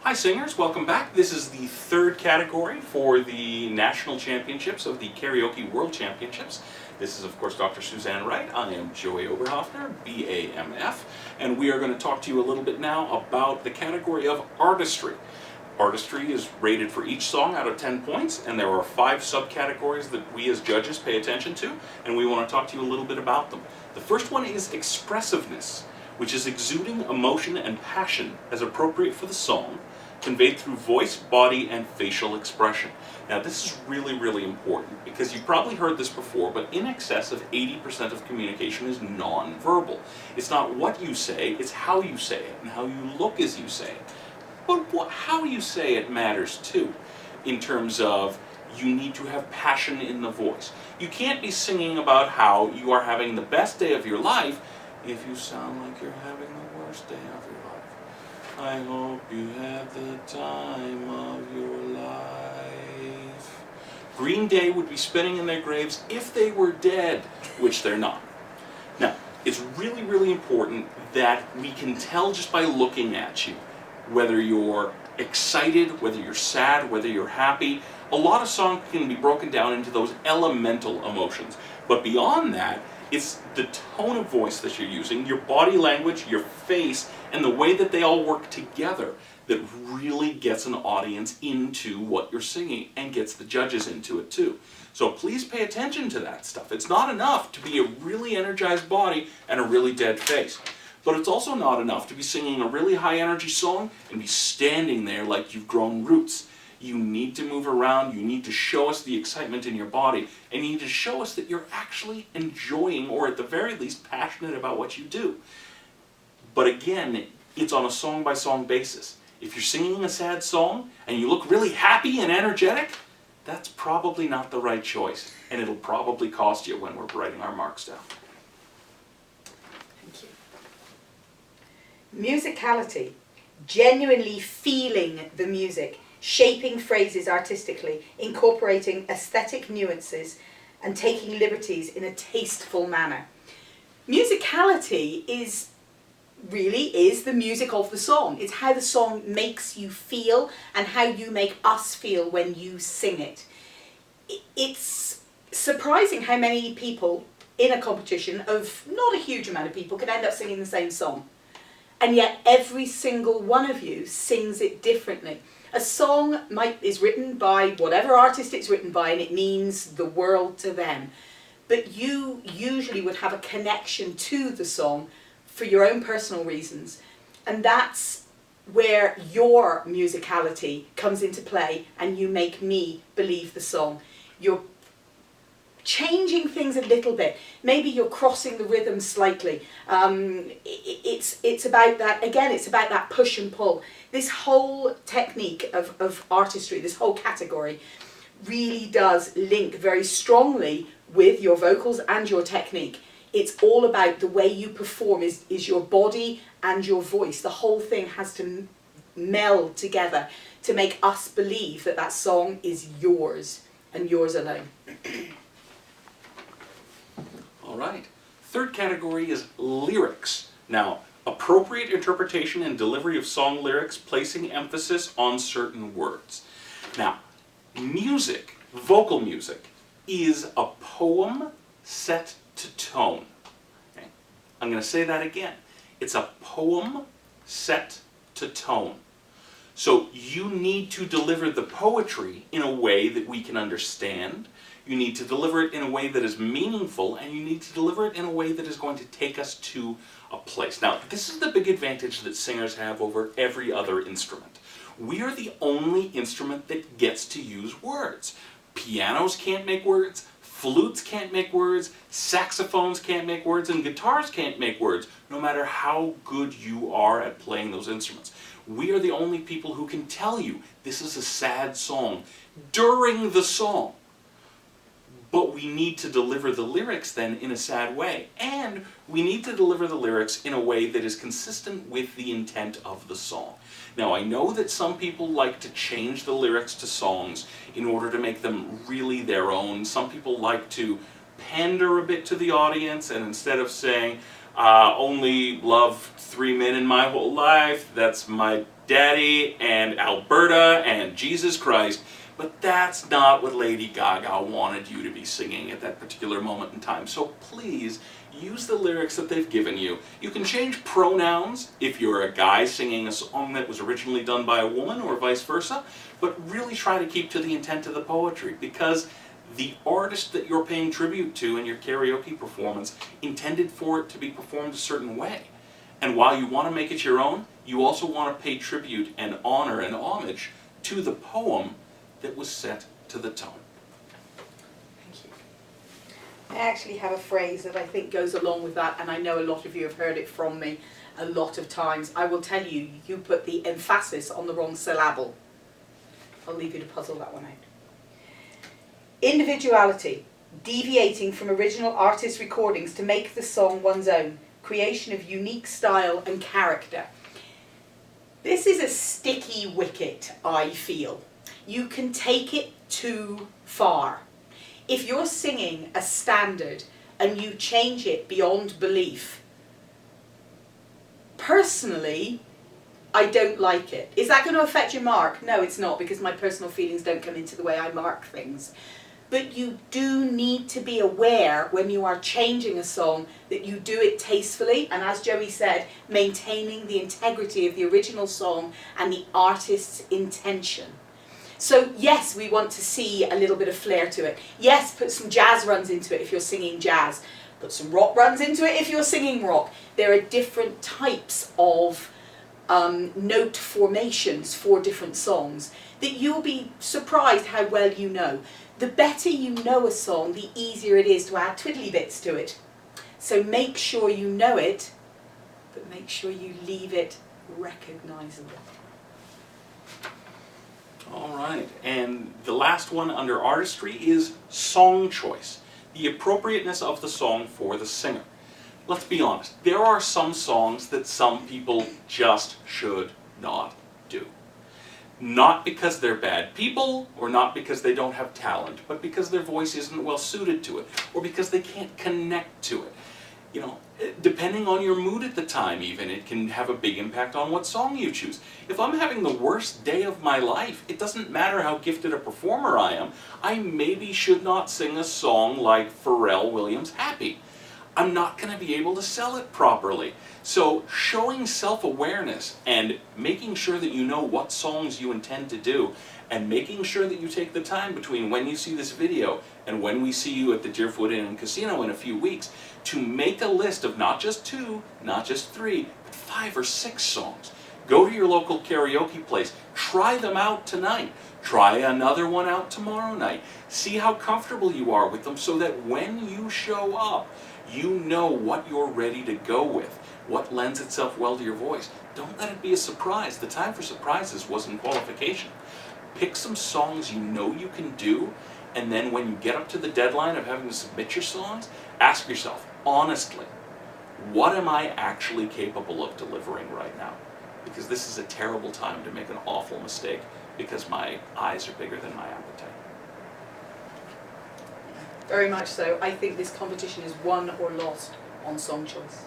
Hi singers, welcome back. This is the third category for the National Championships of the Karaoke World Championships. This is of course Dr. Suzanne Wright. I am Joey Oberhoffner, BAMF, and we are going to talk to you a little bit now about the category of Artistry. Artistry is rated for each song out of 10 points, and there are 5 subcategories that we as judges pay attention to, and we want to talk to you a little bit about them. The first one is Expressiveness, which is exuding emotion and passion as appropriate for the song, conveyed through voice, body, and facial expression. Now this is really important because you've probably heard this before, but in excess of 80% of communication is non-verbal. It's not what you say, it's how you say it and how you look as you say it. But how you say it matters too, in terms of you need to have passion in the voice. You can't be singing about how you are having the best day of your life if you sound like you're having the worst day of your life. I hope you had the time of your life. Green Day would be spinning in their graves if they were dead, which they're not. Now, it's really important that we can tell just by looking at you whether you're excited, whether you're sad, whether you're happy. A lot of songs can be broken down into those elemental emotions. But beyond that, it's the tone of voice that you're using, your body language, your face, and the way that they all work together that really gets an audience into what you're singing and gets the judges into it too. So please pay attention to that stuff. It's not enough to be a really energized body and a really dead face. But it's also not enough to be singing a really high energy song and be standing there like you've grown roots. You need to move around, you need to show us the excitement in your body, and you need to show us that you're actually enjoying, or at the very least, passionate about what you do. But again, it's on a song-by-song basis. If you're singing a sad song, and you look really happy and energetic, that's probably not the right choice, and it'll probably cost you when we're writing our marks down. Thank you. Musicality, genuinely feeling the music, shaping phrases artistically, incorporating aesthetic nuances, and taking liberties in a tasteful manner. Musicality is the music of the song. It's how the song makes you feel and how you make us feel when you sing it. It's surprising how many people in a competition of not a huge amount of people can end up singing the same song. And yet every single one of you sings it differently. A song is written by whatever artist it's written by, and it means the world to them. But you usually would have a connection to the song for your own personal reasons. And that's where your musicality comes into play, and you make me believe the song. You're changing things a little bit. Maybe you're crossing the rhythm slightly. It's about that, again, it's about that push and pull. This whole technique of artistry, this whole category, really does link very strongly with your vocals and your technique. It's all about the way you perform, is your body and your voice. The whole thing has to meld together to make us believe that that song is yours and yours alone. All right. Third category is lyrics. Now, appropriate interpretation and delivery of song lyrics, placing emphasis on certain words. Now, music, vocal music, is a poem set to tone. Okay? I'm going to say that again. It's a poem set to tone. So you need to deliver the poetry in a way that we can understand. You need to deliver it in a way that is meaningful, and you need to deliver it in a way that is going to take us to a place. Now, this is the big advantage that singers have over every other instrument. We are the only instrument that gets to use words. Pianos can't make words, flutes can't make words, saxophones can't make words, and guitars can't make words, no matter how good you are at playing those instruments. We are the only people who can tell you this is a sad song during the song. But we need to deliver the lyrics then in a sad way. And we need to deliver the lyrics in a way that is consistent with the intent of the song. Now, I know that some people like to change the lyrics to songs in order to make them really their own. Some people like to pander a bit to the audience, and instead of saying, Only loved 3 men in my whole life. That's my daddy and Alberta and Jesus Christ. But that's not what Lady Gaga wanted you to be singing at that particular moment in time. So please, use the lyrics that they've given you. You can change pronouns if you're a guy singing a song that was originally done by a woman or vice versa, but really try to keep to the intent of the poetry, because the artist that you're paying tribute to in your karaoke performance intended for it to be performed a certain way. And while you want to make it your own, you also want to pay tribute and honor and homage to the poem that was set to the tone. Thank you. I actually have a phrase that I think goes along with that, and I know a lot of you have heard it from me a lot of times. I will tell you, you put the emphasis on the wrong syllable. I'll leave you to puzzle that one out. Individuality, deviating from original artist recordings to make the song one's own, creation of unique style and character. This is a sticky wicket, I feel. You can take it too far. If you're singing a standard and you change it beyond belief, personally, I don't like it. Is that going to affect your mark? No, it's not, because my personal feelings don't come into the way I mark things. But you do need to be aware when you are changing a song that you do it tastefully, and as Joey said, maintaining the integrity of the original song and the artist's intention. So yes, we want to see a little bit of flair to it. Yes, put some jazz runs into it if you're singing jazz. Put some rock runs into it if you're singing rock. There are different types of note formations for different songs that you'll be surprised how well you know. The better you know a song, the easier it is to add twiddly bits to it. So make sure you know it, but make sure you leave it recognizable. All right, and the last one under artistry is song choice, the appropriateness of the song for the singer. Let's be honest, there are some songs that some people just should not do. Not because they're bad people, or not because they don't have talent, but because their voice isn't well suited to it, or because they can't connect to it. You know, depending on your mood at the time even, it can have a big impact on what song you choose. If I'm having the worst day of my life, it doesn't matter how gifted a performer I am, I maybe should not sing a song like Pharrell Williams' Happy. I'm not going to be able to sell it properly. So showing self-awareness and making sure that you know what songs you intend to do, and making sure that you take the time between when you see this video and when we see you at the Deerfoot Inn and Casino in a few weeks to make a list of not just 2, not just 3, but 5 or 6 songs. Go to your local karaoke place, try them out tonight, try another one out tomorrow night, see how comfortable you are with them so that when you show up, you know what you're ready to go with, what lends itself well to your voice. Don't let it be a surprise. The time for surprises was in qualification. Pick some songs you know you can do, and then when you get up to the deadline of having to submit your songs, ask yourself, honestly, what am I actually capable of delivering right now? Because this is a terrible time to make an awful mistake because my eyes are bigger than my appetite. Very much so. I think this competition is won or lost on song choice.